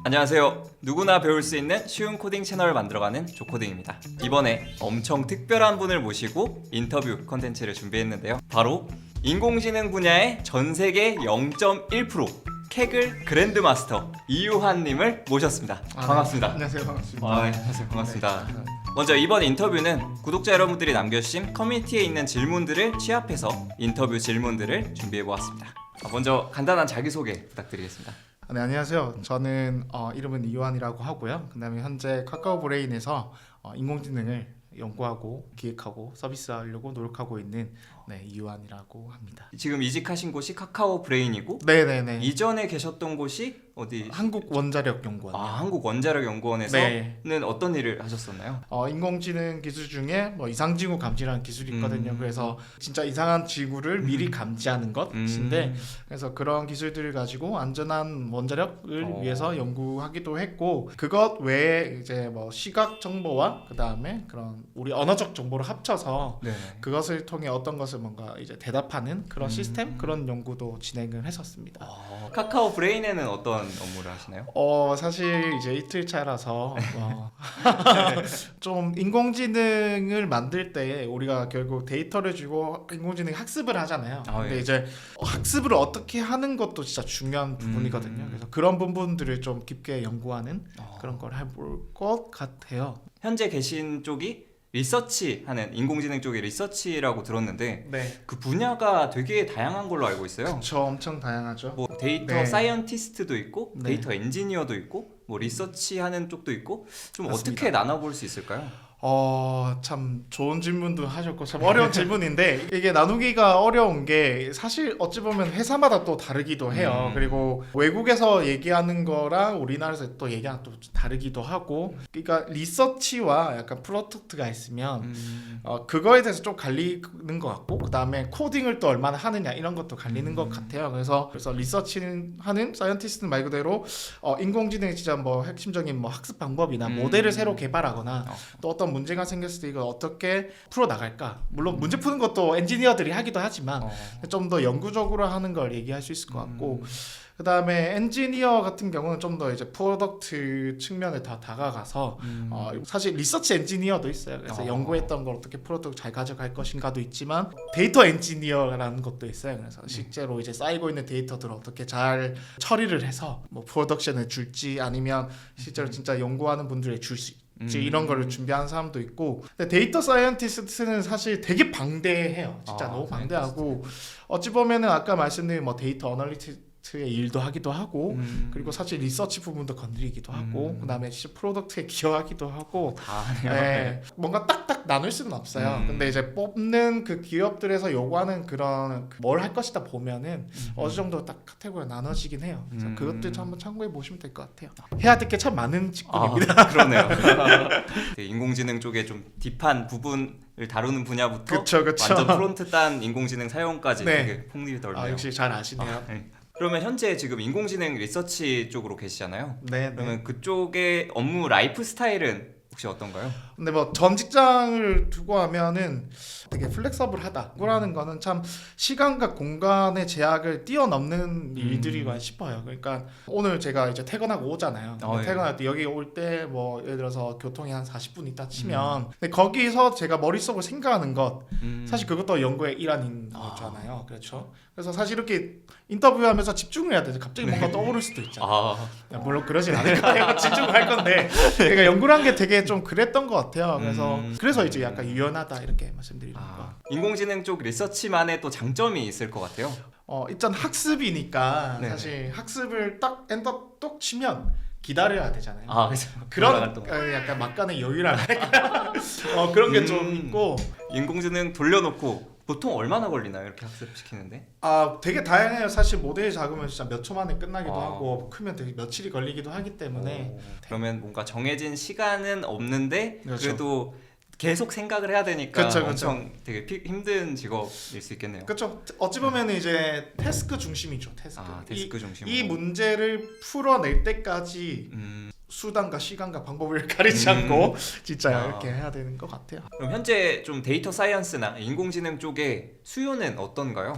안녕하세요. 누구나 배울 수 있는 쉬운 코딩 채널을 만들어가는 조코딩입니다. 이번에 엄청 특별한 분을 모시고 인터뷰 컨텐츠를 준비했는데요. 바로 인공지능 분야의 전세계 0.1% 캐글 그랜드마스터 이유한님을 모셨습니다. 반갑습니다. 안녕하세요. 반갑습니다. 안녕하세요. 반갑습니다. 먼저 이번 인터뷰는 구독자 여러분들이 남겨주신 커뮤니티에 있는 질문들을 취합해서 인터뷰 질문들을 준비해보았습니다. 먼저 간단한 자기소개 부탁드리겠습니다. 네, 안녕하세요. 저는 이름은 이요한이라고 하고요. 그다음에 현재 카카오 브레인에서 인공지능을 연구하고 기획하고 서비스하려고 노력하고 있는 이요한이라고 합니다. 지금 이직하신 곳이 카카오 브레인이고 네네네. 이전에 계셨던 곳이 어디? 한국원자력연구원. 한국원자력연구원에서는 네. 어떤 일을 하셨었나요? 인공지능 기술 중에 이상징후 감지라는 기술이 있거든요. 그래서 진짜 이상한 지구를 미리 감지하는 것인데 그래서 그런 기술들을 가지고 안전한 원자력을 위해서 연구하기도 했고 그것 외에 이제 시각 정보와 그 다음에 그런 우리 언어적 정보를 합쳐서 그것을 통해 어떤 것을 뭔가 이제 대답하는 그런 시스템 그런 연구도 진행을 했었습니다. 카카오 브레인에는 어떤 업무를 하시나요? 사실 이제 이틀 차라서 좀 인공지능을 만들 때 우리가 결국 데이터를 주고 인공지능 학습을 하잖아요. 근데 이제 학습을 어떻게 하는 것도 진짜 중요한 부분이거든요. 그래서 그런 부분들을 좀 깊게 연구하는 그런 걸 해볼 것 같아요. 현재 계신 쪽이 리서치하는 인공지능 쪽의 리서치라고 들었는데 그 분야가 되게 다양한 걸로 알고 있어요. 그렇죠. 엄청 다양하죠. 데이터 사이언티스트도 있고 데이터 엔지니어도 있고 리서치하는 쪽도 있고 좀 맞습니다. 어떻게 나눠볼 수 있을까요? 참 좋은 질문도 하셨고 참 어려운 질문인데 이게 나누기가 어려운 게 사실 어찌 보면 회사마다 또 다르기도 해요. 그리고 외국에서 얘기하는 거랑 우리나라에서 또 얘기하는 또 다르기도 하고 그러니까 리서치와 약간 프로덕트가 있으면 그거에 대해서 좀 갈리는 것 같고 그 다음에 코딩을 또 얼마나 하느냐 이런 것도 갈리는 것 같아요. 그래서 리서치하는 사이언티스트는 말 그대로 인공지능의 진짜 핵심적인 학습 방법이나 모델을 새로 개발하거나 또 어떤 문제가 생겼을 때 이걸 어떻게 풀어나갈까. 물론 문제 푸는 것도 엔지니어들이 하기도 하지만 좀 더 영구적으로 하는 걸 얘기할 수 있을 것 같고 그 다음에 엔지니어 같은 경우는 좀 더 이제 프로덕트 측면에 더 다가가서 사실 리서치 엔지니어도 있어요. 그래서 연구했던 걸 어떻게 프로덕트 잘 가져갈 것인가도 있지만 데이터 엔지니어라는 것도 있어요. 그래서 실제로 이제 쌓이고 있는 데이터들을 어떻게 잘 처리를 해서 프로덕션에 줄지 아니면 실제로 진짜 연구하는 분들에 줄 수 이런 거를 준비하는 사람도 있고 근데 데이터 사이언티스트는 사실 되게 방대해요. 진짜 너무 방대하고 어찌 보면은 아까 말씀드린 데이터 어널리스트의 일도 하기도 하고 그리고 사실 리서치 부분도 건드리기도 하고 그다음에 진짜 프로덕트에 기여하기도 하고 뭔가 딱딱 나눌 수는 없어요. 근데 이제 뽑는 그 기업들에서 요구하는 그런 뭘 할 것이다 보면은 어느 정도 딱 카테고리가 나눠지긴 해요. 그래서 그것도 한번 참고해 보시면 될 것 같아요. 해야 될 게 참 많은 직군입니다. 그러네요. 인공지능 쪽에 좀 딥한 부분을 다루는 분야부터 그쵸. 완전 프론트 딴 인공지능 사용까지 되게 폭넓이 넓네요. 역시 잘 아시네요. 그러면 현재 지금 인공지능 리서치 쪽으로 계시잖아요. 그러면 네. 그쪽의 업무 라이프 스타일은 혹시 어떤가요? 근데 전 직장을 두고 하면은 되게 플렉서블하다. 그거라는 거는 참 시간과 공간의 제약을 뛰어넘는 일들이가 싶어요. 그러니까 오늘 제가 이제 퇴근하고 오잖아요. 퇴근할 때 여기 올 때 예를 들어서 교통이 한 40분 있다 치면 근데 거기서 제가 머릿속으로 생각하는 것 사실 그것도 연구의 일환인 거잖아요. 그렇죠. 그래서 사실 이렇게 인터뷰하면서 집중을 해야 되죠. 갑자기 뭔가 떠오를 수도 있잖아요. 물론 그러진 않을 거예요. 집중을 할 건데 그러니까 연구를 한 게 되게 좀 그랬던 것 같아요. 그래서 이제 약간 유연하다 이렇게 말씀드리는 거. 인공지능 쪽 리서치만의 또 장점이 있을 것 같아요. 일단 학습이니까 사실 학습을 딱 엔터 똑 치면 기다려야 되잖아요. 그런 약간 막간의 여유랄까 그런 게 좀 있고 인공지능 돌려놓고 보통 얼마나 걸리나요? 이렇게 학습시키는데? 되게 다양해요. 사실 모델이 작으면 진짜 몇 초 만에 끝나기도 하고 크면 되게 며칠이 걸리기도 하기 때문에 그러면 뭔가 정해진 시간은 없는데 그래도 계속 생각을 해야 되니까 엄청 되게 힘든 직업일 수 있겠네요. 그렇죠. 어찌 보면 이제 태스크 중심이죠. 태스크. 태스크 중심으로. 이 문제를 풀어낼 때까지 수단과 시간과 방법을 가리지 않고 진짜 이렇게 해야 되는 것 같아요. 그럼 현재 좀 데이터 사이언스나 인공지능 쪽에 수요는 어떤가요?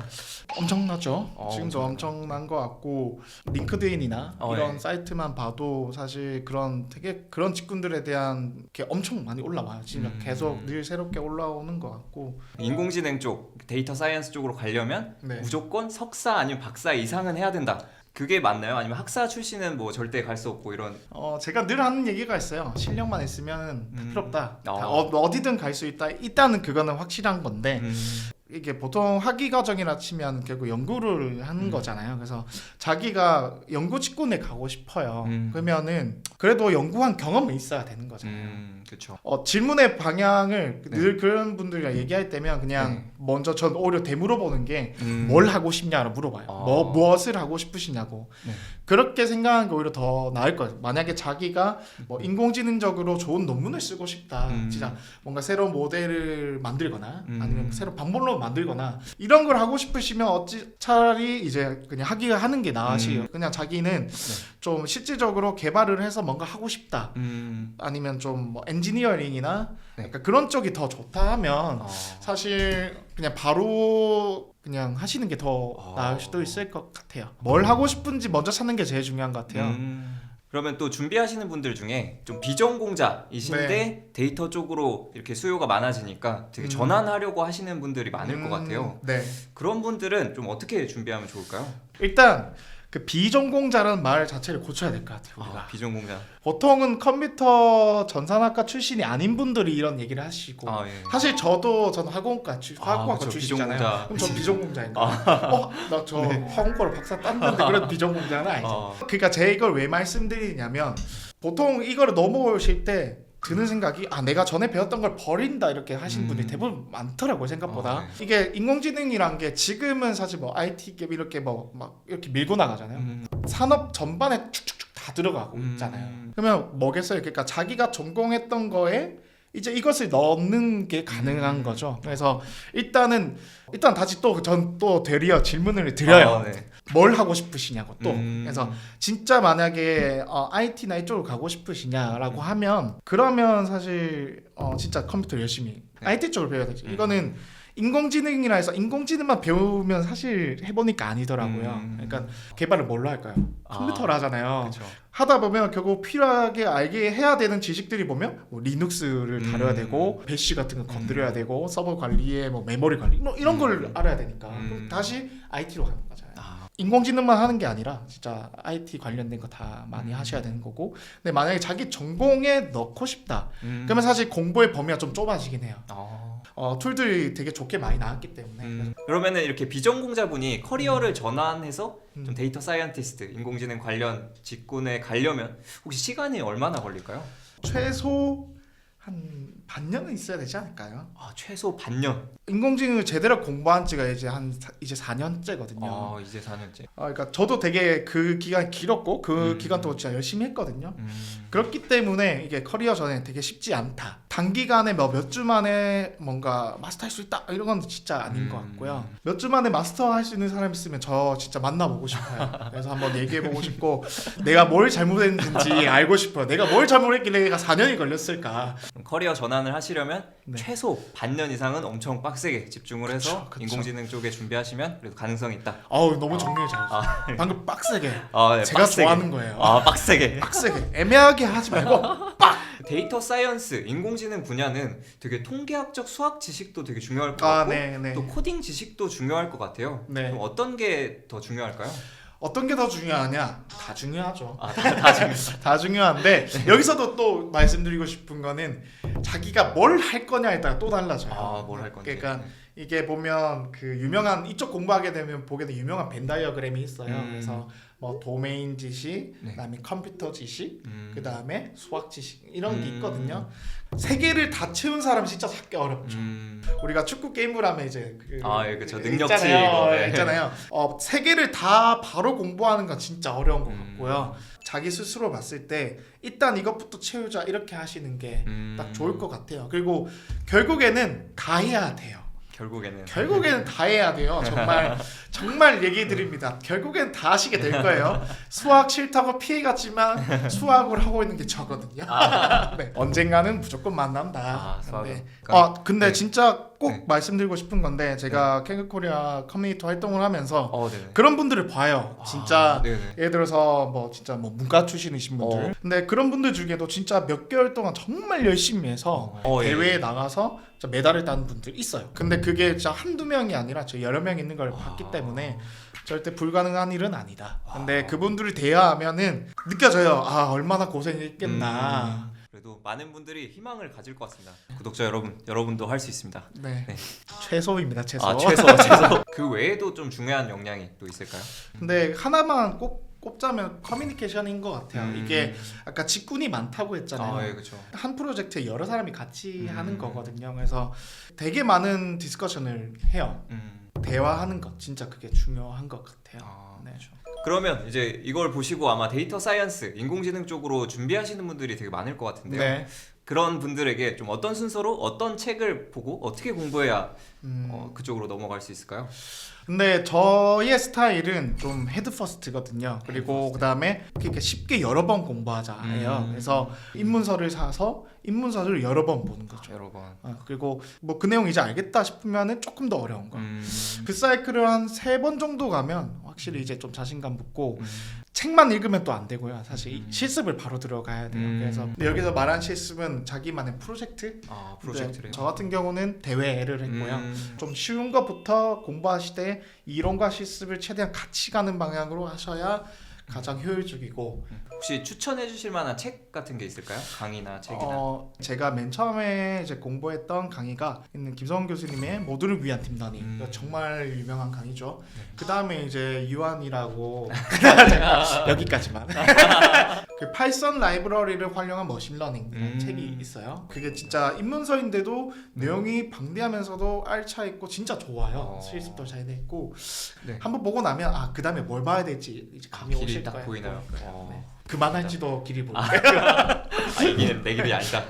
엄청나죠. 지금도 엄청나요. 엄청난 것 같고 링크드인이나 이런 네. 사이트만 봐도 사실 되게 그런 직군들에 대한 게 엄청 많이 올라와요. 지금 계속 늘 새롭게 올라오는 것 같고. 인공지능 쪽, 데이터 사이언스 쪽으로 가려면 네. 무조건 석사 아니면 박사 이상은 해야 된다. 그게 맞나요? 아니면 학사 출신은 뭐 절대 갈 수 없고 이런? 제가 늘 하는 얘기가 있어요. 실력만 있으면 필요 없다. 다 어. 어디든 갈 수 있다. 일단은 그거는 확실한 건데 이게 보통 학위 과정이라 치면 결국 연구를 하는 거잖아요. 그래서 자기가 연구 직군에 가고 싶어요. 그러면은 그래도 연구한 경험은 있어야 되는 거잖아요. 그렇죠. 질문의 방향을 늘 그런 분들이랑 얘기할 때면 그냥 먼저 전 오히려 되물어보는 게 뭘 하고 싶냐를 물어봐요. 무엇을 하고 싶으시냐고. 네. 그렇게 생각하는 게 오히려 더 나을 거예요. 만약에 자기가 뭐 인공지능적으로 좋은 논문을 쓰고 싶다. 진짜 뭔가 새로운 모델을 만들거나 아니면 새로운 방법론을 만들거나 이런 걸 하고 싶으시면 차라리 이제 그냥 하기가 하는 게 나으시요. 그냥 자기는 좀 실질적으로 개발을 해서 뭔가 하고 싶다. 아니면 좀 뭐 엔지니어링이나 약간 그런 쪽이 더 좋다 하면 사실 그냥 바로 그냥 하시는 게 더 나을 수도 있을 것 같아요. 뭘 하고 싶은지 먼저 찾는 게 제일 중요한 것 같아요. 그러면 또 준비하시는 분들 중에 좀 비전공자이신데 데이터 쪽으로 이렇게 수요가 많아지니까 되게 전환하려고 하시는 분들이 많을 것 같아요. 네. 그런 분들은 좀 어떻게 준비하면 좋을까요? 일단 그 비전공자라는 말 자체를 고쳐야 될 것 같아요. 우리가 비전공자. 보통은 컴퓨터 전산학과 출신이 아닌 분들이 이런 얘기를 하시고 예. 사실 저는 학원과 그쵸, 출신이잖아요. 비전공자. 그럼 전 비전공자인가? 나 저 화공과로 박사 땄는데 그런 비전공자는 아니죠. 그러니까 제가 이걸 왜 말씀드리냐면 보통 이거를 넘어오실 때 드는 생각이 내가 전에 배웠던 걸 버린다 이렇게 하시는 분들이 대부분 많더라고요. 생각보다. 이게 인공지능이란 게 지금은 사실 뭐 IT 갭 이렇게 뭐 막 이렇게 밀고 나가잖아요. 산업 전반에 축축축 다 들어가고 있잖아요. 그러면 뭐겠어요? 그러니까 자기가 전공했던 거에 이제 이것을 넣는 게 가능한 거죠. 그래서 일단 다시 전 또 되려 질문을 드려요. 뭘 하고 싶으시냐고 또. 그래서 진짜 만약에 IT나 이쪽으로 가고 싶으시냐라고 하면 그러면 사실 진짜 컴퓨터 열심히 IT 쪽으로 배워야 되지. 이거는 인공지능이라 해서 인공지능만 배우면 사실 해보니까 아니더라고요. 그러니까 개발을 뭘로 할까요? 컴퓨터로 하잖아요. 그쵸. 하다 보면 결국 필요하게 알게 해야 되는 지식들이 보면 뭐 리눅스를 다뤄야 되고 배시 같은 거 건드려야 되고 서버 관리에 뭐 메모리 관리 뭐 이런 걸 알아야 되니까 그럼 다시 IT로 가는 거잖아요. 인공지능만 하는 게 아니라 진짜 IT 관련된 거 다 많이 하셔야 되는 거고. 근데 만약에 자기 전공에 넣고 싶다 그러면 사실 공부의 범위가 좀 좁아지긴 해요. 툴들이 되게 좋게 많이 나왔기 때문에. 그러면은 이렇게 비전공자분이 커리어를 전환해서 좀 데이터 사이언티스트, 인공지능 관련 직군에 가려면 혹시 시간이 얼마나 걸릴까요? 최소 한 반년은 있어야 되지 않을까요? 최소 반년. 인공지능을 제대로 공부한 지가 이제 4년째거든요. 이제 4년째. 그러니까 저도 되게 그 기간이 길었고 그 기간 동안 진짜 열심히 했거든요. 그렇기 때문에 이게 커리어 전에 되게 쉽지 않다. 단기간에 몇 주 만에 뭔가 마스터할 수 있다 이런 건 진짜 아닌 것 같고요. 몇 주 만에 마스터할 수 있는 사람 있으면 저 진짜 만나보고 싶어요. 그래서 한번 얘기해보고 싶고 내가 뭘 잘못했는지 알고 싶어요. 내가 뭘 잘못했길래 내가 4년이 걸렸을까. 커리어 전환을 하시려면 네. 최소 반년 이상은 엄청 빡세게 집중을 해서 그쵸. 인공지능 쪽에 준비하시면 그래도 가능성이 있다. 너무 정리를 잘했어요. 방금 빡세게. 네, 제가 빡세게. 좋아하는 거예요. 빡세게. 빡세게. 애매하게 하지 말고 데이터 사이언스, 인공지능 분야는 되게 통계학적 수학 지식도 되게 중요할 것 같고 네. 또 코딩 지식도 중요할 것 같아요. 네. 그럼 어떤 게 더 중요할까요? 어떤 게 더 중요하냐? 다 중요하죠. 다 중요해요. 다 중요한데 여기서도 또 말씀드리고 싶은 거는 자기가 뭘 할 거냐에 따라 또 달라져요. 뭘 할 건지. 그러니까 이게 보면 그 유명한 이쪽 공부하게 되면 보게 되는 유명한 벤 다이어그램이 있어요. 그래서 뭐 도메인 지식, 그다음에 컴퓨터 지식, 그다음에 수학 지식 이런 게 있거든요. 세 개를 다 채운 사람은 진짜 찾기 어렵죠. 우리가 축구 게임을 하면 이제 그쵸. 능력치 있잖아요. 세 개를 다 바로 공부하는 건 진짜 어려운 것 같고요. 자기 스스로 봤을 때 일단 이것부터 채우자 이렇게 하시는 게 딱 좋을 것 같아요. 그리고 결국에는 다 해야 돼요. 결국에는 다 해야 돼요. 정말 얘기 드립니다. 결국엔 다 하시게 될 거예요. 수학 싫다고 피해갔지만 수학을 하고 있는 게 저거든요. 네. 언젠가는 무조건 만난다. 수학은. 근데 네. 진짜 꼭 네. 말씀드리고 싶은 건데 제가 캥그코리아 커뮤니티 활동을 하면서 네네. 그런 분들을 봐요. 진짜 네네. 예를 들어서 뭐 진짜 뭐 문과 출신이신 분들. 근데 그런 분들 중에도 진짜 몇 개월 동안 정말 열심히 해서 예. 대회에 나가서 진짜 메달을 따는 분들 있어요. 근데 그게 진짜 한두 명이 아니라 저 여러 명 있는 걸 봤기 때문에 절대 불가능한 일은 아니다. 근데 그분들을 대하하면은 느껴져요. 얼마나 고생했겠나. 그래도 많은 분들이 희망을 가질 것 같습니다. 구독자 여러분도 할 수 있습니다. 네. 네. 최소입니다. 최소. 최소. 그 외에도 좀 중요한 역량이 또 있을까요? 근데 하나만 꼽자면 커뮤니케이션인 것 같아요. 이게 아까 직군이 많다고 했잖아요. 예, 그렇죠. 한 프로젝트에 여러 사람이 같이 하는 거거든요. 그래서 되게 많은 디스커션을 해요. 대화하는 것 진짜 그게 중요한 것 같아요. 네. 그렇죠. 그러면 이제 이걸 보시고 아마 데이터 사이언스, 인공지능 쪽으로 준비하시는 분들이 되게 많을 것 같은데요. 네. 그런 분들에게 좀 어떤 순서로 어떤 책을 보고 어떻게 공부해야 그쪽으로 넘어갈 수 있을까요? 근데 저의 스타일은 좀 헤드 퍼스트거든요. 그리고 그다음에 그러니까 쉽게 여러 번 공부하자예요. 그래서 입문서를 사서 입문서를 여러 번 보는 거죠. 여러 번. 그리고 뭐 그 내용 이제 알겠다 싶으면은 조금 더 어려운 거. 그 사이클을 한 3번 정도 가면 확실히 이제 좀 자신감 붙고 책만 읽으면 또 안 되고요. 사실 실습을 바로 들어가야 돼요. 그래서 여기서 말한 실습은 자기만의 프로젝트. 프로젝트를. 저 같은 경우는 대회를 했고요. 좀 쉬운 것부터 공부하실 때 이론과 실습을 최대한 같이 가는 방향으로 하셔야 가장 효율적이고. 혹시 추천해 주실 만한 책 같은 게 있을까요? 강의나 책이나. 제가 맨 처음에 이제 공부했던 강의가 있는 김성원 교수님의 모두를 위한 딥러닝. 정말 유명한 강의죠. 그 다음에 이제 유한이라고 여기까지만. 그 파이썬 라이브러리를 활용한 머신러닝 책이 있어요. 그게 진짜 입문서인데도 내용이 방대하면서도 알차 있고 진짜 좋아요. 실습도 잘 돼 있고. 네. 한번 보고 나면 그 다음에 뭘 봐야 될지 이제 감이 길이 오실 딱 거예요. 보이나요? 네. 그만할지도 길이 보이고. 이게 내 길이 아니다.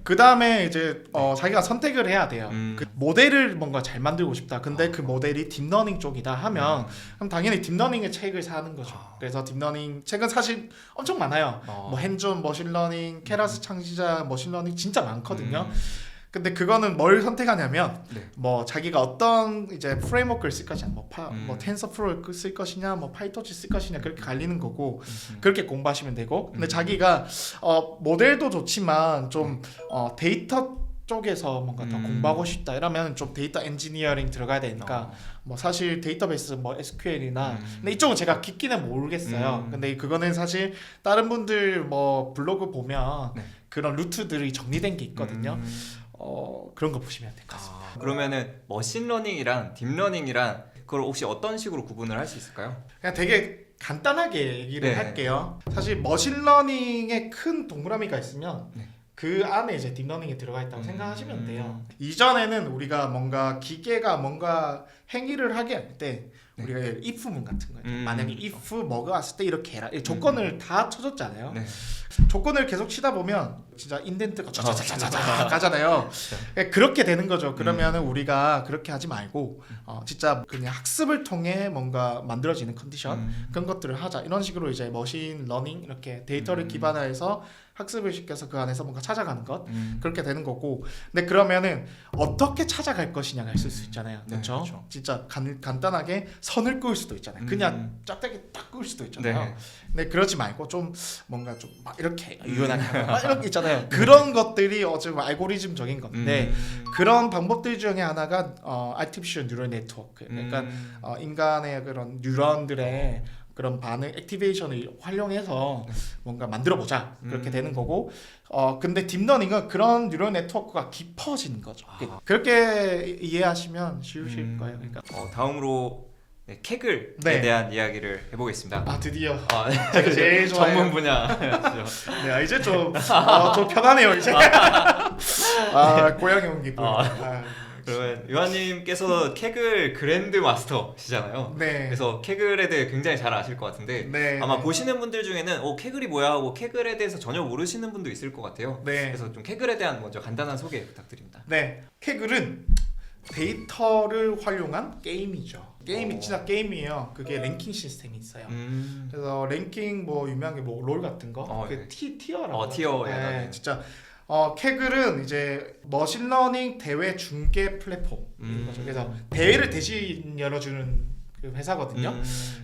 그 다음에 이제 자기가 선택을 해야 돼요. 그 모델을 뭔가 잘 만들고 싶다. 근데 그 모델이 딥러닝 쪽이다 하면 그럼 당연히 딥러닝의 책을 사는 거죠. 그래서 딥러닝 책은 사실 엄청 많아요. 뭐 핸즈온 머신러닝, 케라스 창시자 머신러닝 진짜 많거든요. 근데 그거는 뭘 선택하냐면 뭐 자기가 어떤 이제 프레임워크를 쓸 것이냐, 뭐 텐서플로우를 쓸 것이냐, 뭐 파이토치 쓸 것이냐 그렇게 갈리는 거고 그렇게 공부하시면 되고. 근데 자기가 모델도 좋지만 좀 데이터 쪽에서 뭔가 더 공부하고 싶다 이러면 좀 데이터 엔지니어링 들어가야 되니까 뭐 사실 데이터베이스 뭐 SQL이나 근데 이쪽은 제가 깊게는 모르겠어요. 근데 그거는 사실 다른 분들 뭐 블로그 보면 그런 루트들이 정리된 게 있거든요. 그런 거 보시면 될 것 같습니다. 그러면은 머신러닝이랑 딥러닝이랑 그걸 혹시 어떤 식으로 구분을 할 수 있을까요? 그냥 되게 간단하게 얘기를 할게요. 사실 머신러닝에 큰 동그라미가 있으면 그 안에 이제 딥러닝이 들어가 있다고 생각하시면 돼요. 이전에는 우리가 뭔가 기계가 뭔가 행위를 하게 할 때 우리가 if문 같은 거예요. 만약에 if 뭐가 왔을 때 이렇게 해라. 조건을 다 쳐줬잖아요. 조건을 계속 치다 보면 진짜 인덴트가 쫙쫙쫙쫙 가잖아요. 그렇게 되는 거죠. 그러면은 우리가 그렇게 하지 말고 진짜 그냥 학습을 통해 뭔가 만들어지는 컨디션 그런 것들을 하자. 이런 식으로 이제 머신 러닝 이렇게 데이터를 기반화해서 학습을 시켜서 그 안에서 뭔가 찾아가는 것 그렇게 되는 거고. 근데 그러면은 어떻게 찾아갈 것이냐가 있을 수 있잖아요. 그렇죠? 진짜 간단하게 선을 그을 수도 있잖아요. 그냥 짝짝이 딱 그을 수도 있잖아요. 근데 그러지 말고 좀 뭔가 좀 막 이렇게 유연하게 막 이렇게 있잖아요. 그런 것들이 어쩌면 알고리즘적인 건데 그런 방법들 중에 하나가 artificial neural network. 그러니까 인간의 그런 뉴런들의 그런 반응 액티베이션을 활용해서 뭔가 만들어보자 그렇게 되는 거고. 근데 딥러닝은 그런 뉴럴 네트워크가 깊어지는 거죠. 그렇게 이해하시면 쉬우실 거예요. 그러니까 다음으로 캐글에 대한 이야기를 해보겠습니다. 드디어 제가 제일 좋아해요. 전문 분야. 네, 이제 좀 편하네요 이제. 고향에 온 기분. 그러면 유한님께서 캐글 그랜드 마스터시잖아요. 그래서 캐글에 대해 굉장히 잘 아실 것 같은데 아마 보시는 분들 중에는 캐글이 뭐야 하고 캐글에 대해서 전혀 모르시는 분도 있을 것 같아요. 그래서 좀 캐글에 대한 먼저 간단한 소개 부탁드립니다. 캐글은 데이터를 활용한 게임이죠. 게임이 진짜 게임이에요. 그게 랭킹 시스템이 있어요. 그래서 랭킹 뭐 유명한 게 뭐 롤 같은 거, 네. 티어라고. 티어에 네, 진짜 캐글은 이제 머신러닝 대회 중계 플랫폼인 거죠. 그래서 대회를 대신 열어주는 그 회사거든요.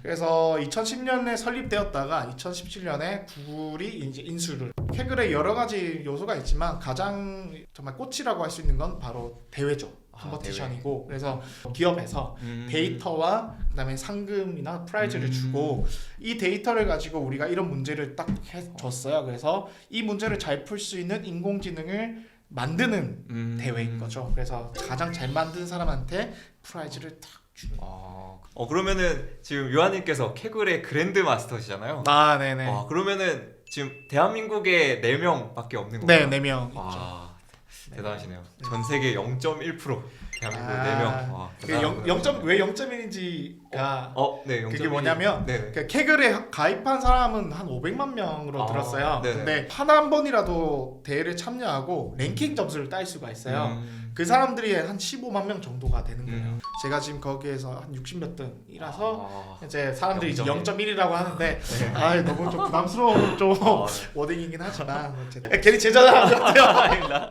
그래서 2010년에 설립되었다가 2017년에 구글이 이제 인수를. 캐글에 여러 가지 요소가 있지만 가장 정말 꽃이라고 할 수 있는 건 바로 대회죠. 컴퍼티션이고 그래서 기업에서 데이터와 그다음에 상금이나 프라이즈를 주고 이 데이터를 가지고 우리가 이런 문제를 딱 해줬어요. 그래서 이 문제를 잘 풀 수 있는 인공지능을 만드는 대회인 거죠. 그래서 가장 잘 만든 사람한테 프라이즈를 딱 주는 거예요. 그러면은 지금 요한님께서 캐글의 그랜드 마스터시잖아요. 아, 네네. 그러면은 지금 대한민국에 4명밖에 없는 네, 거예요? 4명 있죠. 와, 대단하시네요. 전 세계 0.1% 대한민국 4명. 와, 왜 0.1인지가 네, 0.1. 그게 뭐냐면 네. 그 캐글에 가입한 사람은 한 500만 명으로 들었어요. 네네. 근데 한 번이라도 대회를 참여하고 랭킹 점수를 딸 수가 있어요. 그 사람들이 한 15만 명 정도가 되는 거예요. 제가 지금 거기에서 한 60몇 등이라서 이제 사람들이 0.1이라고 하는데 너무 좀 부담스러운 좀 워딩이긴 하지만 어쨌든 괜히 제자장한 것 같아요.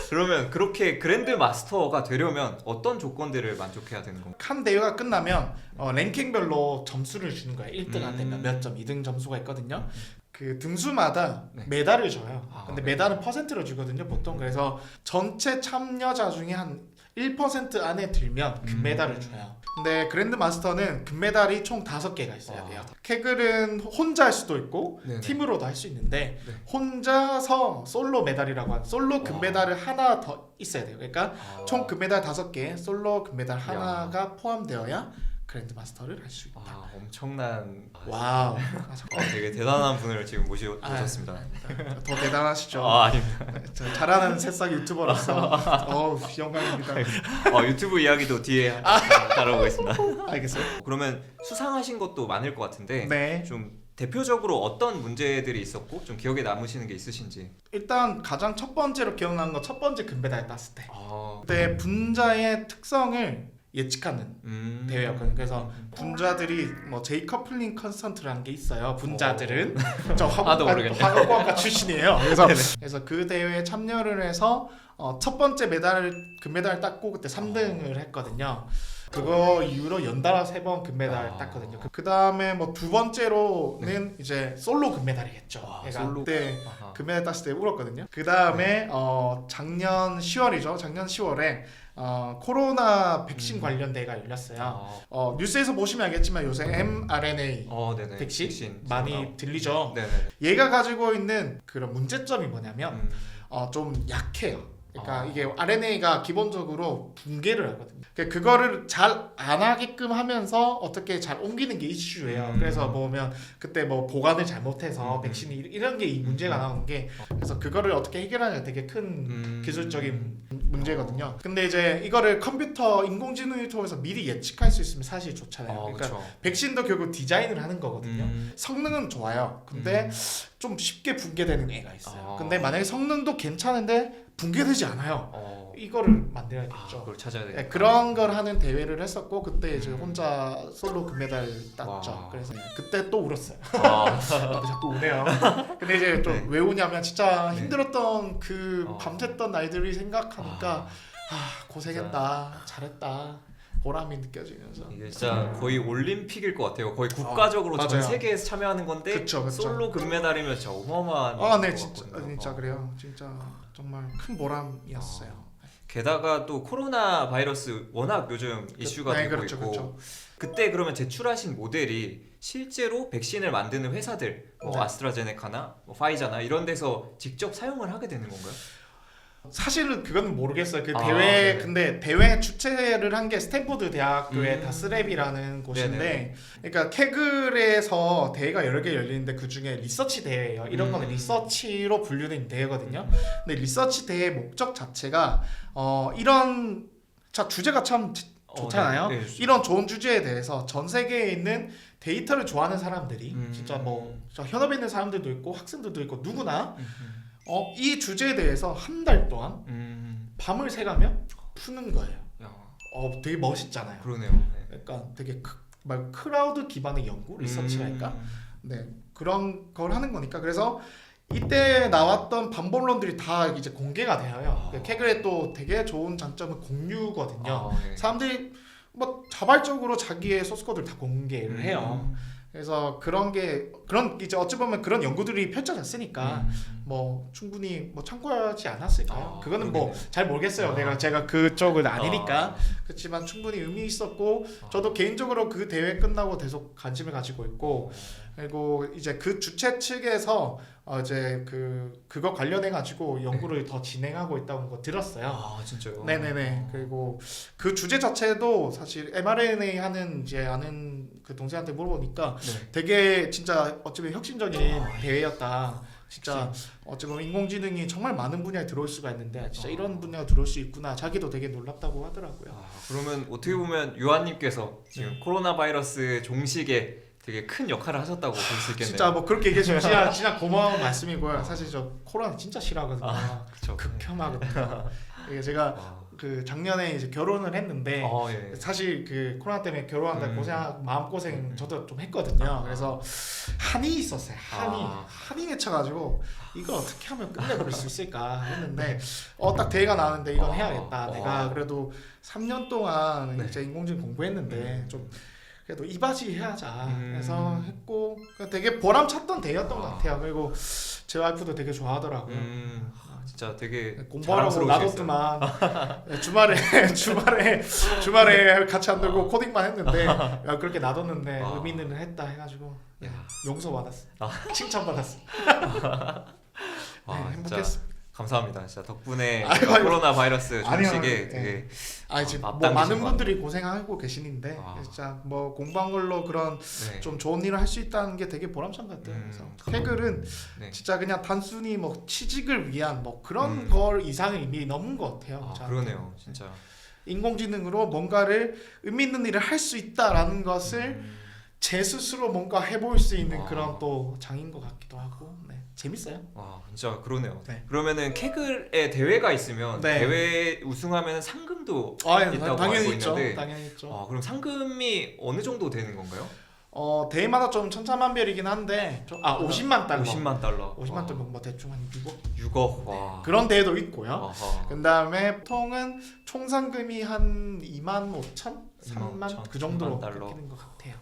그러면 그렇게 그랜드 마스터가 되려면 어떤 조건들을 만족해야 되는 건가요? 한 대회가 끝나면 랭킹별로 점수를 주는 거예요. 1등 안 되면 몇 점, 2등 점수가 있거든요. 그 등수마다 메달을 줘요. 근데 메달은 퍼센트로 주거든요, 보통. 그래서 전체 참여자 중에 한 1% 안에 들면 금메달을 줘요. 근데 그랜드 마스터는 금메달이 총 5개가 있어야 돼요. 캐글은 혼자 할 수도 있고 네네. 팀으로도 할 수 있는데 혼자서 솔로 메달이라고 하는 솔로 금메달을 하나 더 있어야 돼요. 그러니까 총 금메달 5개, 솔로 금메달 하나가 포함되어야 그랜드 마스터를 할 수 있다. 엄청난. 와우. 되게 대단한 분을 지금 모셨습니다. 더 대단하시죠. 아닙니다. 잘하는 새싹 유튜버로서 영광입니다. 유튜브 이야기도 뒤에 따라오겠습니다. 알겠어요. 그러면 수상하신 것도 많을 것 같은데 네. 좀 대표적으로 어떤 문제들이 있었고 좀 기억에 남으시는 게 있으신지. 일단 가장 첫 번째로 기억나는 건 첫 번째 금메달 땄을 때. 그때 분자의 특성을 예측하는 대회였거든요. 그래서 분자들이 뭐 제이커플링 컨스턴트라는 게 있어요. 분자들은 저 화학과 출신이에요. 그래서 그 대회에 참여를 해서 첫 번째 금메달을 땄고 그때 3등을 했거든요. 그거 이후로 연달아 3번 금메달 땄거든요. 그 다음에 뭐 두 번째로는 이제 솔로 금메달이겠죠. 그러니까 그때 금메달 땄을 때 울었거든요. 그 다음에 작년 10월이죠. 작년 10월에 코로나 백신 관련 대회가 열렸어요. 뉴스에서 보시면 알겠지만 요새 mRNA 백신 많이 들리죠. 네네. 얘가 가지고 있는 그런 문제점이 뭐냐면 좀 약해요. 그러니까 이게 RNA가 기본적으로 붕괴를 하거든요. 그거를 잘 안 하게끔 하면서 어떻게 잘 옮기는 게 이슈예요. 그래서 보면 그때 뭐 보관을 잘못해서 백신이 이런 게 이 문제가 나오는 게 그래서 그거를 어떻게 해결하는 게 되게 큰 기술적인 문제거든요. 근데 이제 이거를 컴퓨터 인공지능을 통해서 미리 예측할 수 있으면 사실 좋잖아요. 그러니까 그쵸. 백신도 결국 디자인을 하는 거거든요. 성능은 좋아요. 근데 좀 쉽게 붕괴되는 애가 있어요. 근데 만약에 성능도 괜찮은데 붕괴되지 않아요. 이거를 만들어야겠죠. 그걸 찾아야 되겠다. 네, 그런 걸 하는 대회를 했었고 그때 이제 혼자 솔로 금메달 땄죠. 그래서 그때 또 울었어요. 나도 자꾸 우네요. 근데 이제 좀 왜 우냐면 진짜 힘들었던 그 밤샜던 날들이 생각하니까 고생했다, 잘했다. 보람이 느껴지면서 이게 진짜 거의 올림픽일 것 같아요. 거의 국가적으로 전 세계에서 참여하는 건데 그쵸. 솔로 금메달이면 진짜 어마어마한 네, 진짜 그래요. 진짜 정말 큰 보람이었어요. 게다가 또 코로나 바이러스 워낙 요즘 이슈가 되고 있고 그때 그러면 제출하신 모델이 실제로 백신을 만드는 회사들 아스트라제네카나 파이자나 이런 데서 직접 사용을 하게 되는 건가요? 사실은 그건 모르겠어요. 그 대회 근데 대회 주최를 한 게 스탠포드 대학교의 다스랩이라는 곳인데, 그러니까 캐글에서 대회가 여러 개 열리는데 그 중에 리서치 대회예요. 이런 거는 리서치로 분류된 대회거든요. 근데 리서치 대회 목적 자체가 이런 주제가 참 좋잖아요. 이런 좋은 주제에 대해서 전 세계에 있는 데이터를 좋아하는 사람들이 진짜 뭐 현업에 있는 사람들도 있고 학생들도 있고 누구나 이 주제에 대해서 한 달 동안 밤을 새가며 푸는 거예요. 되게 멋있잖아요. 그러네요. 네. 그러니까 되게 크라우드 기반의 연구 리서치랄까. 네, 그런 걸 하는 거니까. 그래서 이때 나왔던 반본론들이 다 이제 공개가 되어요. 케글의 또 되게 좋은 장점은 공유거든요. 네. 사람들이 뭐 자발적으로 자기의 소스코드를 다 공개를 해요. 그래서 그런 이제 어찌 보면 그런 연구들이 펼쳐졌으니까 뭐 충분히 뭐 참고하지 않았을까요? 그거는 뭐 잘 모르겠어요. 제가 그쪽은 아니니까. 그렇지만 충분히 의미 있었고 저도 개인적으로 그 대회 끝나고 계속 관심을 가지고 있고, 그리고 이제 그 주최 측에서 이제 그거 관련해 가지고 연구를 더 진행하고 있다는 거 들었어요. 아 진짜요? 네네네. 그리고 그 주제 자체도 사실 mRNA 하는 이제 아는 그 동생한테 물어보니까 되게 진짜 어쩌면 혁신적인 대회였다. 진짜 어쩌면 인공지능이 정말 많은 분야에 들어올 수가 있는데 진짜 이런 분야에 들어올 수 있구나. 자기도 되게 놀랍다고 하더라고요. 그러면 어떻게 보면 유한님께서 지금 코로나 바이러스 종식에 되게 큰 역할을 하셨다고 볼 수 있겠네요. 진짜 뭐 그렇게 얘기해주면 진짜 고마운 말씀이고요. 사실 저 코로나 진짜 싫어하거든요. 그쵸. 극혐하거든요. 이게 제가 그 작년에 이제 결혼을 했는데 예. 사실 그 코로나 때문에 결혼한다 마음고생 저도 좀 했거든요. 그래서 한이 있었어요. 한이 맺혀가지고 이걸 어떻게 하면 끝내버릴 수 있을까 했는데 딱 대회가 나왔는데 이건 해야겠다. 내가 그래도 3년 동안 이제 인공지능 공부했는데 좀 그래도 이바지 해야자 해서 했고 되게 보람찼던 대회였던 것 같아요. 그리고 제 와이프도 되게 좋아하더라고요. 진짜 되게 공부하라고 놔뒀더만 주말에 같이 안 놀고 코딩만 했는데 그렇게 놔뒀는데 의미 있는 일 했다 해가지고 용서 받았어. 칭찬 받았어. 행복했어. 감사합니다. 진짜 덕분에 코로나 바이러스 종식에 되게 지금 뭐 많은 분들이 고생하고 계시는데 진짜 뭐 공부한 걸로 그런 좀 좋은 일을 할 수 있다는 게 되게 보람찬 것 같아요. 그래서 케글은 진짜 그냥 단순히 뭐 취직을 위한 뭐 그런 걸 이상을 이미 넘은 것 같아요. 그러네요, 진짜. 인공지능으로 뭔가를 의미 있는 일을 할 수 있다라는 것을 제 스스로 뭔가 해볼 수 있는 그런 또 장인 것 같기도 하고 재밌어요. 진짜 그러네요. 그러면은 케글의 대회가 있으면 대회 우승하면 상금도 있다고 당연히 알고 있죠. 있는데 당연히 있죠. 그럼 상금이 어느 정도 되는 건가요? 대회마다 좀 천차만별이긴 한데 50만 달러. 50만 달러. 50만 달러 뭐 대충 한 6억. 6억. 와. 그런 대회도 있고요. 그다음에 보통은 총 상금이 한 2만 5천, 3만 그 정도로 바뀌는 것 같아요.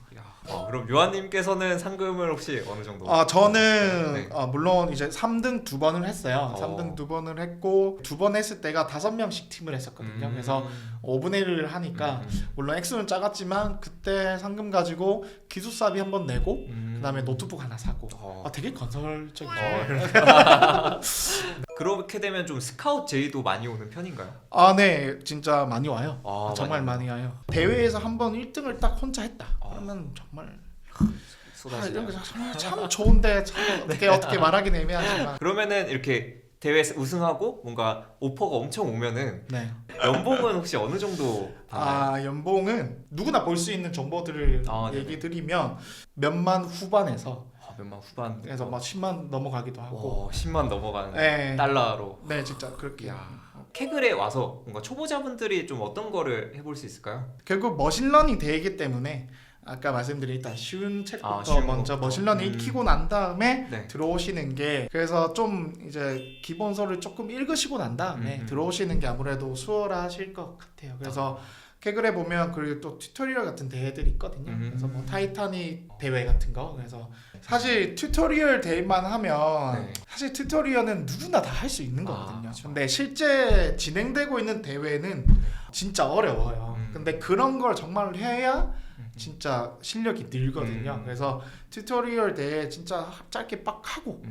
그럼 요한님께서는 상금을 혹시 어느 정도? 저는 물론 이제 3등 2번을 했어요. 3등 2번을 했고 2번 했을 때가 5명씩 팀을 했었거든요. 그래서 5분의 1을 하니까 물론 액수는 작았지만 그때 상금 가지고 기숙사비 한 번 내고 그다음에 노트북 하나 사고 되게 건설적이죠. 그렇게 되면 좀 스카웃 제의도 많이 오는 편인가요? 네, 진짜 많이 와요. 정말 많이 와요. 대회에서 한 번 1등을 딱 혼자 했다. 그러면 정말 이런 거 참 좋은데 참 어떻게 말하긴 애매하지만. 그러면은 이렇게 대회에서 우승하고 뭔가 오퍼가 엄청 오면은 연봉은 혹시 어느 정도 받나요? 연봉은 누구나 볼 수 있는 정보들을 얘기 드리면 몇만 후반에서 몇만 후반 그래서 막 10만 넘어가기도 하고 10만 넘어가는 달러로. 네, 진짜 그렇게. 케글에 와서 뭔가 초보자분들이 좀 어떤 거를 해볼 수 있을까요? 결국 머신러닝 대회이기 때문에 아까 말씀드린 일단 쉬운 책부터 먼저 머신러닝 익히고 난 다음에 들어오시는 게, 그래서 좀 이제 기본서를 조금 읽으시고 난 다음에 들어오시는 게 아무래도 수월하실 것 같아요. 그래서 케글에 보면 그리고 또 튜토리얼 같은 대회들이 있거든요. 그래서 뭐 타이타닉 대회 같은 거. 그래서 사실 튜토리얼 대회만 하면 사실 튜토리얼은 누구나 다 할 수 있는 거거든요. 근데 실제 진행되고 있는 대회는 진짜 어려워요. 근데 그런 걸 정말 해야 진짜 실력이 늘거든요. 그래서 튜토리얼 대회 진짜 짧게 빡 하고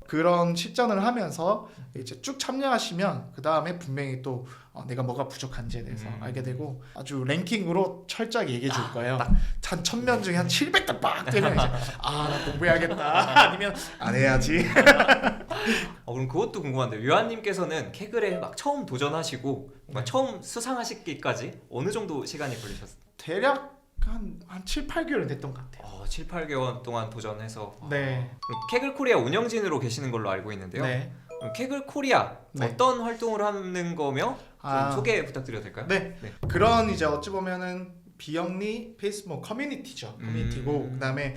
그런 실전을 하면서 이제 쭉 참여하시면 그 다음에 분명히 또 내가 뭐가 부족한지에 대해서 알게 되고 아주 랭킹으로 철저하게 얘기해 줄 거예요. 한 1000명 중에 한 700대 빡 되면 이제 나 공부해야겠다 아니면 안 해야지. 그럼 그것도 궁금한데요. 요한님께서는 케글에 막 처음 도전하시고 처음 수상하시기까지 어느 정도 시간이 걸리셨어요? 대략 한 7, 8개월은 됐던 것 같아요. 7, 8개월 동안 도전해서. 네. 그럼 케글 코리아 운영진으로 계시는 걸로 알고 있는데요. 그럼 케글 코리아 어떤 활동을 하는 거며 소개 부탁드려도 될까요? 네. 그런 이제 어찌 보면은 비영리 페이스북 커뮤니티죠. 커뮤니티고 그다음에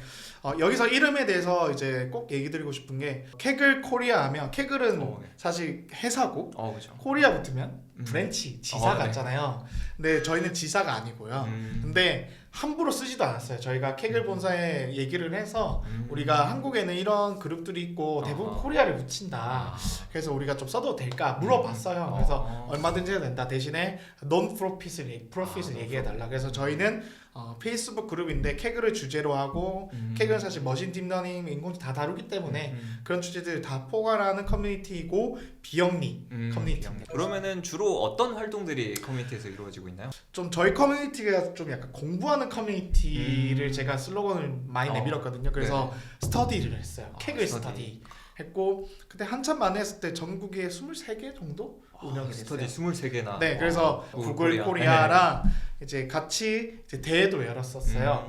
여기서 이름에 대해서 이제 꼭 얘기 드리고 싶은 게 캐글 코리아 하면 캐글은 네. 사실 회사고 그렇죠. 코리아 붙으면 브랜치 지사 네. 같잖아요. 근데 저희는 지사가 아니고요. 근데 함부로 쓰지도 않았어요. 저희가 캐글 본사에 얘기를 해서 우리가 한국에는 이런 그룹들이 있고 대부분 코리아를 붙인다. 그래서 우리가 좀 써도 될까 물어봤어요. 그래서 얼마든지 해도 된다. 대신에 non profit을 얘기해달라. 그래서 저희는 페이스북 그룹인데 캐글을 주제로 하고 캐글은 사실 머신 딥러닝, 인공지능 다 다루기 때문에 그런 주제들을 다 포괄하는 커뮤니티이고 비영리 커뮤니티입니다. 그러면은 주로 어떤 활동들이 커뮤니티에서 이루어지고 있나요? 좀 저희 커뮤니티가 좀 약간 공부하는 커뮤니티를 제가 슬로건을 많이 내밀었거든요. 그래서 스터디를 했어요. 캐글 스터디 했고 그때 한참 만에 했을 때 전국에 23개 정도 운영이 됐어요. 스터디 23개나. 네, 그래서 구글 코리아랑 이제 같이 이제 대회도 열었었어요.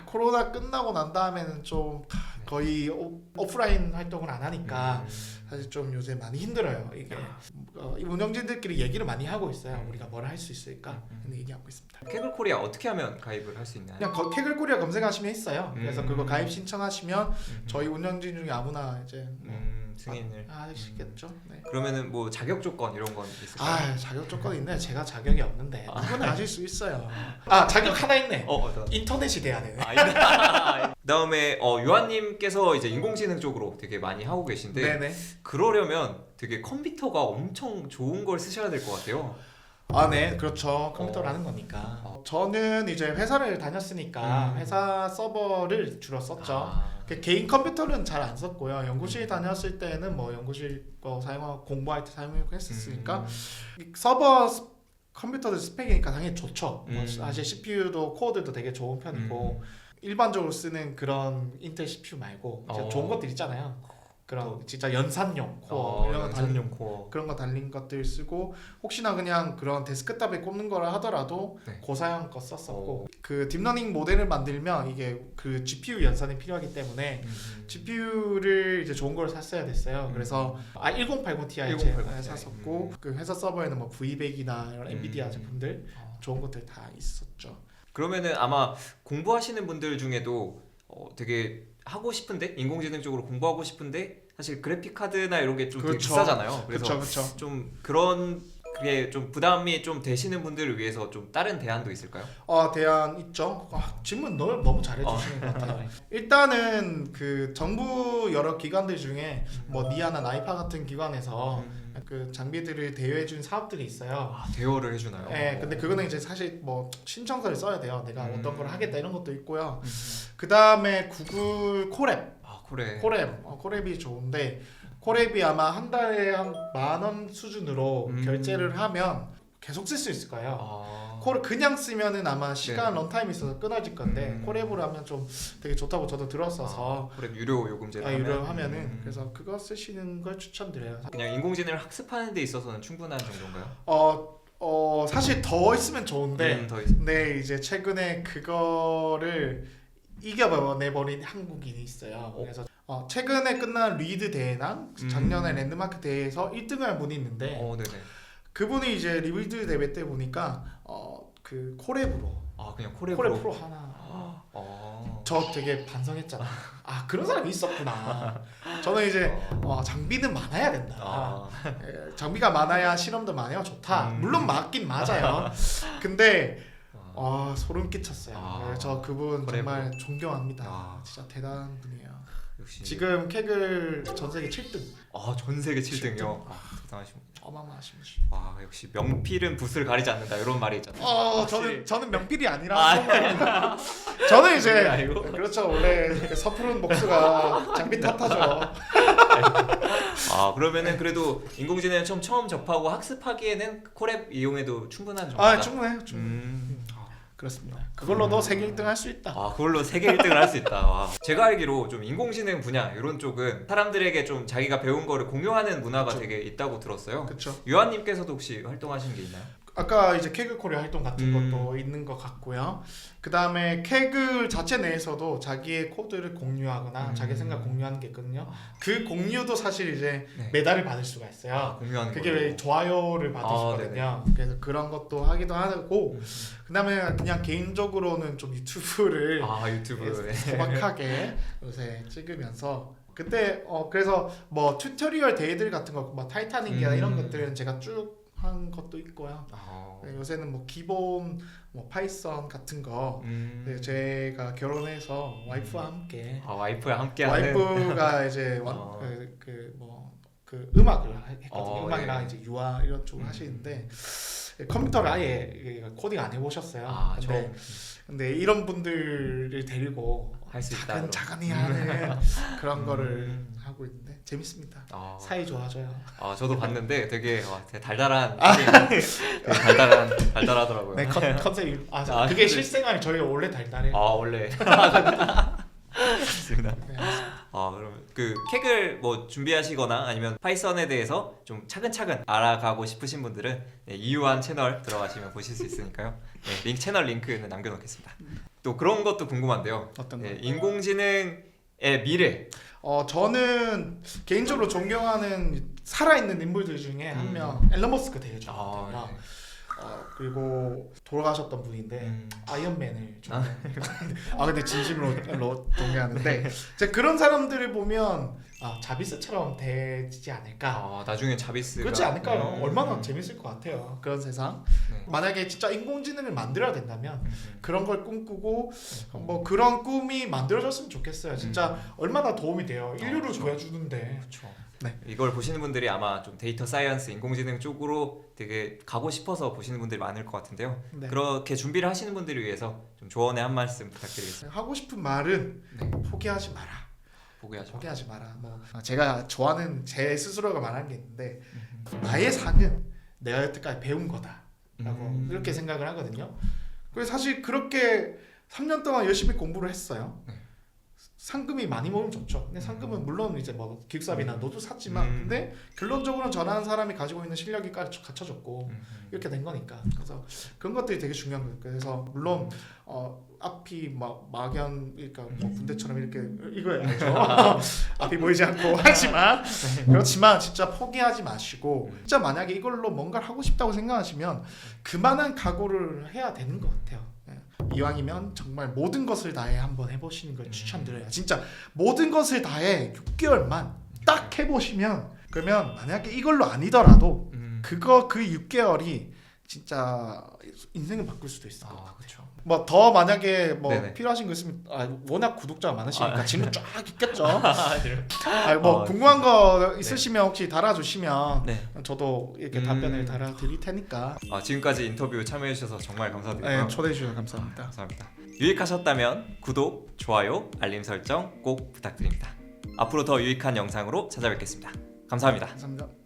코로나 끝나고 난 다음에는 좀 거의 오프라인 활동을 안 하니까 사실 좀 요새 많이 힘들어요. 이게 이 운영진들끼리 얘기를 많이 하고 있어요. 우리가 뭘 할 수 있을까 얘기하고 있습니다. 캐글 코리아 어떻게 하면 가입을 할 수 있나요? 그냥 캐글 코리아 검색하시면 있어요. 그래서 그거 가입 신청하시면 저희 운영진 중에 아무나 이제 승인을 하시겠죠. 네. 그러면은 뭐 자격 조건 이런 건 있을까요? 자격 조건이 있네. 제가 자격이 없는데 누구나 하실 수 있어요. 자격 하나 있네. 인터넷이 돼야 되네. 그다음에 유한님께서 이제 인공지능 쪽으로 되게 많이 하고 계신데 네네. 그러려면 되게 컴퓨터가 엄청 좋은 걸 쓰셔야 될 것 같아요. 네, 그렇죠. 컴퓨터를 하는 거니까. 저는 이제 회사를 다녔으니까 회사 서버를 주로 썼죠. 개인 컴퓨터는 잘 안 썼고요. 연구실 다녔을 때는 뭐 연구실 거 사용하고 공부할 때 사용하고 했었으니까 서버 컴퓨터들 스펙이니까 당연히 좋죠. 사실 CPU도 코어들도 되게 좋은 편이고 일반적으로 쓰는 그런 인텔 CPU 말고 좋은 것들 있잖아요. 그런 진짜 연산용 코어 이런 거 연산용 코어 그런 거 달린 것들 쓰고 혹시나 그냥 그런 데스크탑에 꼽는 거라 하더라도 고사양 거 썼었고 그 딥러닝 모델을 만들면 이게 그 GPU 연산이 필요하기 때문에 GPU를 이제 좋은 걸 샀어야 됐어요. 그래서 1080 Ti 샀었고 그 회사 서버에는 뭐 V100이나 이런 엔비디아 제품들 좋은 것들 다 있었죠. 그러면은 아마 공부하시는 분들 중에도 되게 하고 싶은데 인공지능 쪽으로 공부하고 싶은데 사실 그래픽 카드나 이런 게 좀 되게 비싸잖아요. 그래서 좀 그런 그게 좀 부담이 좀 되시는 분들을 위해서 좀 다른 대안도 있을까요? 대안 있죠. 질문 너무 잘해주시는 것 같아요. 일단은 그 정부 여러 기관들 중에 뭐 니아나 나이파 같은 기관에서 그 장비들을 대여해준 사업들이 있어요. 대여를 해주나요? 네, 근데 그거는 이제 사실 뭐 신청서를 써야 돼요. 내가 어떤 걸 하겠다 이런 것도 있고요. 그 다음에 구글 콜앱. 콜앱이 좋은데 콜앱이 아마 한 달에 한 10,000원 수준으로 결제를 하면 계속 쓸 수 있을 거예요. 콜을 그냥 쓰면은 아마 시간 런타임이 있어서 끊어질 건데 콜앱으로 하면 좀 되게 좋다고 저도 들었어서 콜앱 유료 요금제로 유료하면은 그래서 그거 쓰시는 걸 추천드려요. 그냥 인공지능을 학습하는 데 있어서는 충분한 정도인가요? 사실 더 있으면 좋은데 더 있으면. 네, 이제 최근에 그거를 이겨내버린 한국인이 있어요. 그래서 최근에 끝난 리드 대회랑 작년에 랜드마크 대회에서 1등을 한 분이 있는데 네네. 그분이 이제 리드 대회 때 보니까 그 콜앱으로 그냥 콜앱 프로 하나 저 되게 반성했잖아. 그런 사람이 있었구나. 저는 이제 장비는 많아야 된다. 장비가 많아야 실험도 많아야 좋다. 물론 맞긴 맞아요. 근데 소름 끼쳤어요. 저 그분 정말 존경합니다. 진짜 대단한 분이에요. 역시 지금 캐글 전 세계 7등. 전 세계 7등이요. 대단하십니다. 어마어마하신 분. 역시 명필은 붓을 가리지 않는다 이런 말이 있잖아요. 저는 명필이 아니라 저는 이제 그렇죠. 원래 서투른 목수가 장비 탓하죠. 그러면은 그래도 인공지능 처음 접하고 학습하기에는 콜앱 이용해도 충분한 정도다. 충분해요. 그렇습니다. 그걸로도 세계 1등 할 수 있다. 그걸로 세계 1등을 할 수 있다. 제가 알기로 좀 인공지능 분야 이런 쪽은 사람들에게 좀 자기가 배운 거를 공유하는 문화가 되게 있다고 들었어요. 그렇죠. 유한님께서도 혹시 활동하신 게 있나요? 아까 이제 케그 코리아 활동 같은 음. 것도 있는 것 같고요. 그 다음에 케그 자체 내에서도 자기의 코드를 공유하거나 자기 생각 공유하는 게 있거든요. 그 공유도 사실 이제 네. 메달을 받을 수가 있어요. 공유하는 그게 걸로. 왜 좋아요를 받을 수 있거든요. 그래서 그런 것도 하기도 하고 그 다음에 그냥 개인적으로는 좀 유튜브를 유튜브. 소박하게 요새 찍으면서 그때 그래서 뭐 튜토리얼 데이들 같은 거 뭐 타이타닉이나 이런 것들은 제가 쭉 한 것도 있고요. 네, 요새는 뭐 기본 뭐 파이썬 같은 거 네, 제가 결혼해서 와이프와 함께 와이프와 함께하는. 와이프가 이제 그 음악을 했거든요. 음악이랑 예. 이제 유아 이런 쪽을 하시는데 컴퓨터를 아예 코딩 안 해보셨어요. 근데 이런 분들을 데리고 할 수 있다. 차근차근히 하는 그런 거를 하고 있는데 재밌습니다. 사이 좋아져요. 저도 봤는데 되게 되게 달달한. 되게 달달하더라고요. 네, 컨셉이 그게 근데- 실생활이 저희가 원래 달달해요. 원래. 맞습니다. 네, 그럼 그 캑을 뭐 준비하시거나 아니면 파이썬에 대해서 좀 차근차근 알아가고 싶으신 분들은 이유한 채널 들어가시면 보실 수 있으니까요. 네, 채널 링크는 남겨놓겠습니다. 또 그런 것도 궁금한데요. 어떤 거? 인공지능의 미래. 저는 개인적으로 존경하는 살아있는 인물들 중에 한 명 앨런 머스크 되게 좋아하거든요. 그리고 돌아가셨던 분인데 아이언맨을 근데 진심으로 동의하는데 제가 그런 사람들을 보면 자비스처럼 되지 않을까. 나중에 자비스가 그렇지 않을까요? 얼마나 재밌을 것 같아요. 그런 세상. 네. 만약에 진짜 인공지능을 만들어야 된다면 그런 걸 꿈꾸고 뭐 그런 꿈이 만들어졌으면 좋겠어요. 진짜 얼마나 도움이 돼요. 인류를 그렇죠. 구해주는데. 그렇죠. 네. 이걸 보시는 분들이 아마 좀 데이터 사이언스, 인공지능 쪽으로 되게 가고 싶어서 보시는 분들이 많을 것 같은데요. 네. 그렇게 준비를 하시는 분들을 위해서 좀 조언의 한 말씀 부탁드리겠습니다. 하고 싶은 말은 네. 포기하지 마라. 포기하지 마라. 뭐 제가 좋아하는 제 스스로가 말한 게 있는데 나의 상은 내가 여태까지 배운 거다라고 이렇게 생각을 하거든요. 그래서 사실 그렇게 3년 동안 열심히 공부를 했어요. 네. 상금이 많이 모으면 좋죠. 근데 상금은 물론 이제 뭐 기숙사비나 너도 샀지만 근데 결론적으로는 전하는 사람이 가지고 있는 실력이 갖춰졌고 이렇게 된 거니까. 그래서 그런 것들이 되게 중요한 거예요. 그래서 물론 앞이 막연 그러니까 뭐 군대처럼 이렇게 이거예요. 앞이 보이지 않고 하지만 그렇지만 진짜 포기하지 마시고 진짜 만약에 이걸로 뭔가를 하고 싶다고 생각하시면 그만한 각오를 해야 되는 것 같아요. 이왕이면 정말 모든 것을 다해 한번 해보시는 걸 추천드려요. 진짜 모든 것을 다해 6개월만 딱 해보시면 그러면 만약에 이걸로 아니더라도 그 6개월이 진짜 인생을 바꿀 수도 있을 것 같아요. 그렇죠. 뭐 더 만약에 뭐 네네. 필요하신 거 있으면 워낙 구독자가 많으시니까 질문 쫙 있겠죠. 네. 뭐 궁금한 거 있으시면 혹시 달아주시면 네. 저도 이렇게 답변을 달아드릴 테니까. 지금까지 인터뷰 참여해 주셔서 정말 감사드리고요. 네, 초대해 주셔서 감사합니다. 감사합니다. 유익하셨다면 구독, 좋아요, 알림 설정 꼭 부탁드립니다. 앞으로 더 유익한 영상으로 찾아뵙겠습니다. 감사합니다. 감사합니다.